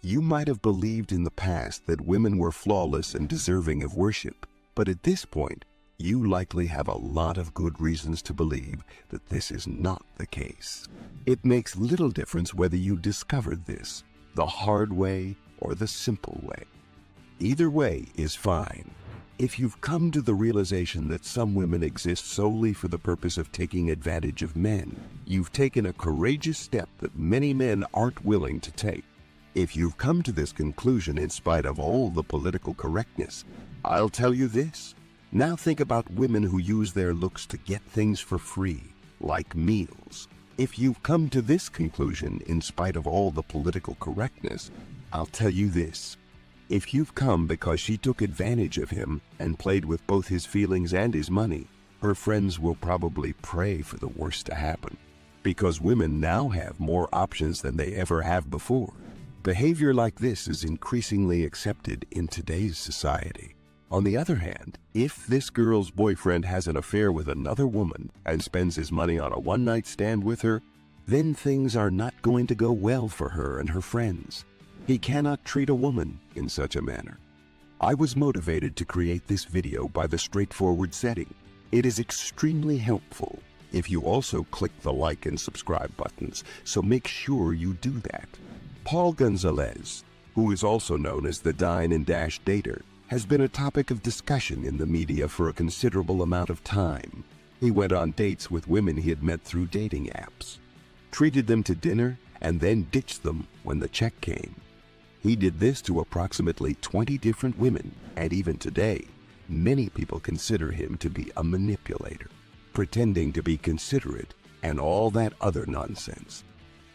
You might have believed in the past that women were flawless and deserving of worship, but at this point, you likely have a lot of good reasons to believe that this is not the case. It makes little difference whether you discovered this the hard way or the simple way. Either way is fine. If you've come to the realization that some women exist solely for the purpose of taking advantage of men, you've taken a courageous step that many men aren't willing to take. If you've come to this conclusion in spite of all the political correctness, I'll tell you this. Now think about women who use their looks to get things for free, like meals. If you've come to this conclusion in spite of all the political correctness, I'll tell you this. If you've come because she took advantage of him and played with both his feelings and his money, her friends will probably pray for the worst to happen, because women now have more options than they ever have before. Behavior like this is increasingly accepted in today's society. On the other hand, if this girl's boyfriend has an affair with another woman and spends his money on a one-night stand with her, then things are not going to go well for her and her friends. He cannot treat a woman in such a manner. I was motivated to create this video by the straightforward setting. It is extremely helpful if you also click the like and subscribe buttons, so make sure you do that. Paul Gonzalez, who is also known as the Dine and Dash Dater, has been a topic of discussion in the media for a considerable amount of time. He went on dates with women he had met through dating apps, treated them to dinner, and then ditched them when the check came. He did this to approximately 20 different women, and even today, many people consider him to be a manipulator, pretending to be considerate, and all that other nonsense.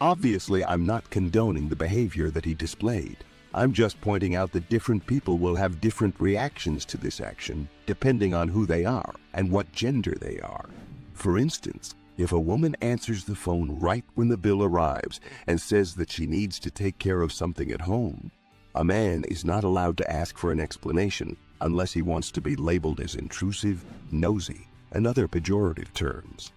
Obviously, I'm not condoning the behavior that he displayed. I'm just pointing out that different people will have different reactions to this action, depending on who they are and what gender they are. For instance, if a woman answers the phone right when the bill arrives and says that she needs to take care of something at home, a man is not allowed to ask for an explanation unless he wants to be labeled as intrusive, nosy, and other pejorative terms.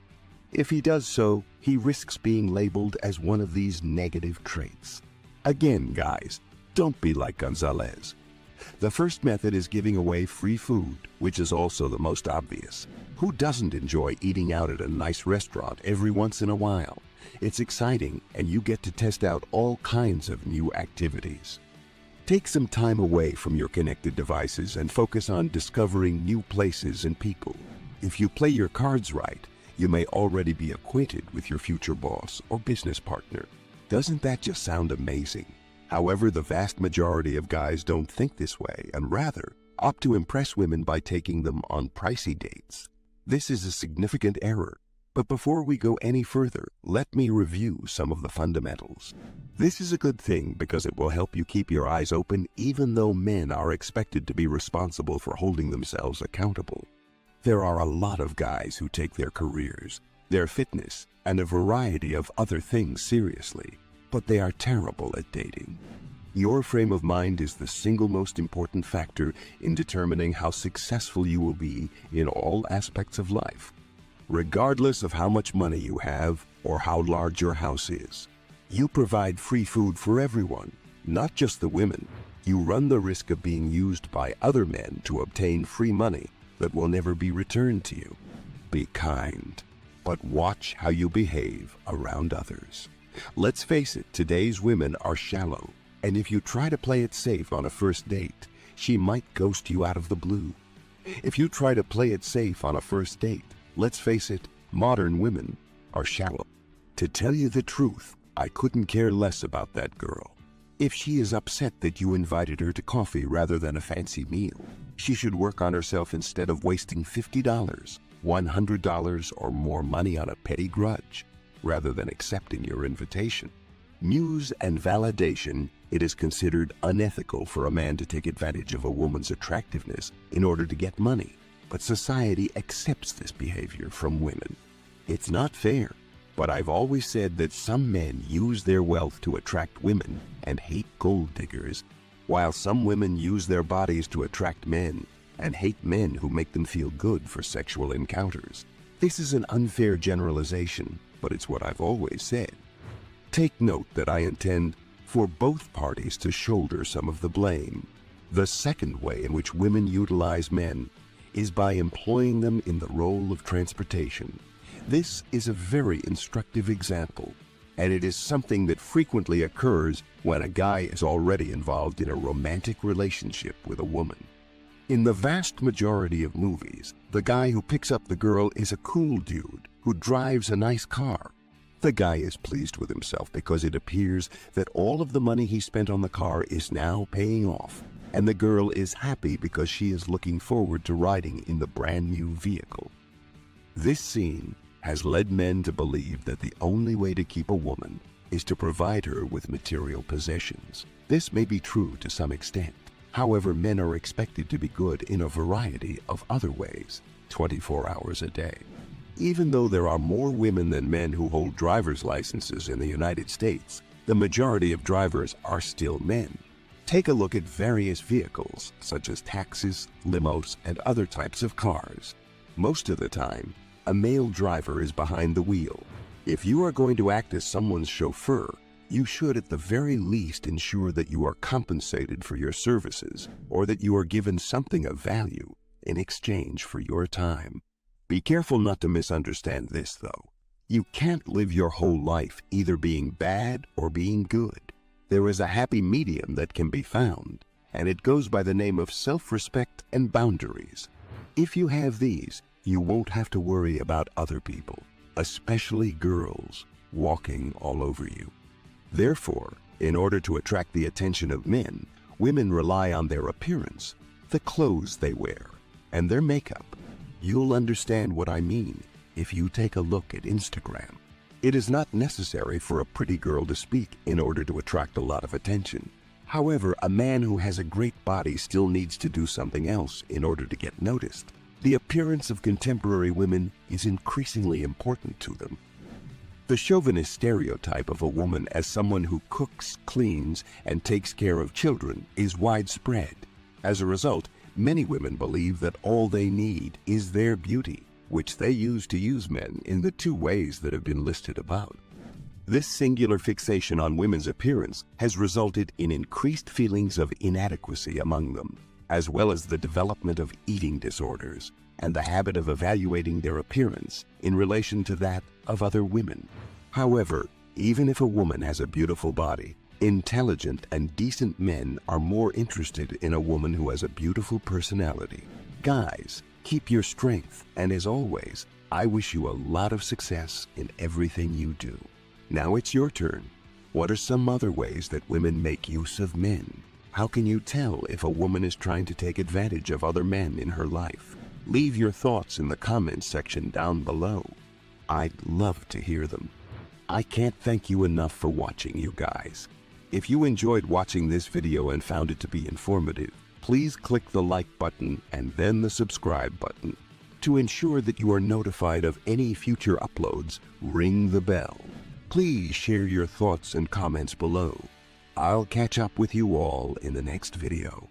If he does so, he risks being labeled as one of these negative traits. Again, guys, don't be like Gonzalez. The first method is giving away free food, which is also the most obvious. Who doesn't enjoy eating out at a nice restaurant every once in a while? It's exciting, and you get to test out all kinds of new activities. Take some time away from your connected devices and focus on discovering new places and people. If you play your cards right, you may already be acquainted with your future boss or business partner. Doesn't that just sound amazing? However, the vast majority of guys don't think this way and rather opt to impress women by taking them on pricey dates. This is a significant error. But before we go any further, let me review some of the fundamentals. This is a good thing because it will help you keep your eyes open even though men are expected to be responsible for holding themselves accountable. There are a lot of guys who take their careers, their fitness, and a variety of other things seriously, but they are terrible at dating. Your frame of mind is the single most important factor in determining how successful you will be in all aspects of life, regardless of how much money you have or how large your house is. You provide free food for everyone, not just the women. You run the risk of being used by other men to obtain free money that will never be returned to you. Be kind, but watch how you behave around others. Let's face it, today's women are shallow, and if you try to play it safe on a first date, she might ghost you out of the blue. If you try to play it safe on a first date, let's face it, modern women are shallow. To tell you the truth, I couldn't care less about that girl. If she is upset that you invited her to coffee rather than a fancy meal, she should work on herself instead of wasting $50, $100, or more money on a petty grudge, rather than accepting your invitation. News and validation, it is considered unethical for a man to take advantage of a woman's attractiveness in order to get money, but society accepts this behavior from women. It's not fair, but I've always said that some men use their wealth to attract women and hate gold diggers, while some women use their bodies to attract men and hate men who make them feel good for sexual encounters. This is an unfair generalization, but it's what I've always said. Take note that I intend for both parties to shoulder some of the blame. The second way in which women utilize men is by employing them in the role of transportation. This is a very instructive example, and it is something that frequently occurs when a guy is already involved in a romantic relationship with a woman. In the vast majority of movies, the guy who picks up the girl is a cool dude who drives a nice car. The guy is pleased with himself because it appears that all of the money he spent on the car is now paying off, and the girl is happy because she is looking forward to riding in the brand new vehicle. This scene has led men to believe that the only way to keep a woman is to provide her with material possessions. This may be true to some extent. However, men are expected to be good in a variety of other ways, 24 hours a day. Even though there are more women than men who hold driver's licenses in the United States, the majority of drivers are still men. Take a look at various vehicles, such as taxis, limos, and other types of cars. Most of the time, a male driver is behind the wheel. If you are going to act as someone's chauffeur, you should at the very least ensure that you are compensated for your services or that you are given something of value in exchange for your time. Be careful not to misunderstand this, though. You can't live your whole life either being bad or being good. There is a happy medium that can be found, and it goes by the name of self-respect and boundaries. If you have these, you won't have to worry about other people, especially girls, walking all over you. Therefore, in order to attract the attention of men, women rely on their appearance, the clothes they wear, and their makeup. You'll understand what I mean if you take a look at Instagram. It is not necessary for a pretty girl to speak in order to attract a lot of attention. However, a man who has a great body still needs to do something else in order to get noticed. The appearance of contemporary women is increasingly important to them. The chauvinist stereotype of a woman as someone who cooks, cleans, and takes care of children is widespread. As a result, many women believe that all they need is their beauty, which they use to use men in the two ways that have been listed above. This singular fixation on women's appearance has resulted in increased feelings of inadequacy among them, as well as the development of eating disorders and the habit of evaluating their appearance in relation to that of other women. However, even if a woman has a beautiful body, intelligent and decent men are more interested in a woman who has a beautiful personality. Guys, keep your strength, and as always, I wish you a lot of success in everything you do. Now it's your turn. What are some other ways that women make use of men? How can you tell if a woman is trying to take advantage of other men in her life? Leave your thoughts in the comments section down below. I'd love to hear them. I can't thank you enough for watching, you guys. If you enjoyed watching this video and found it to be informative, please click the like button and then the subscribe button. To ensure that you are notified of any future uploads, ring the bell. Please share your thoughts and comments below. I'll catch up with you all in the next video.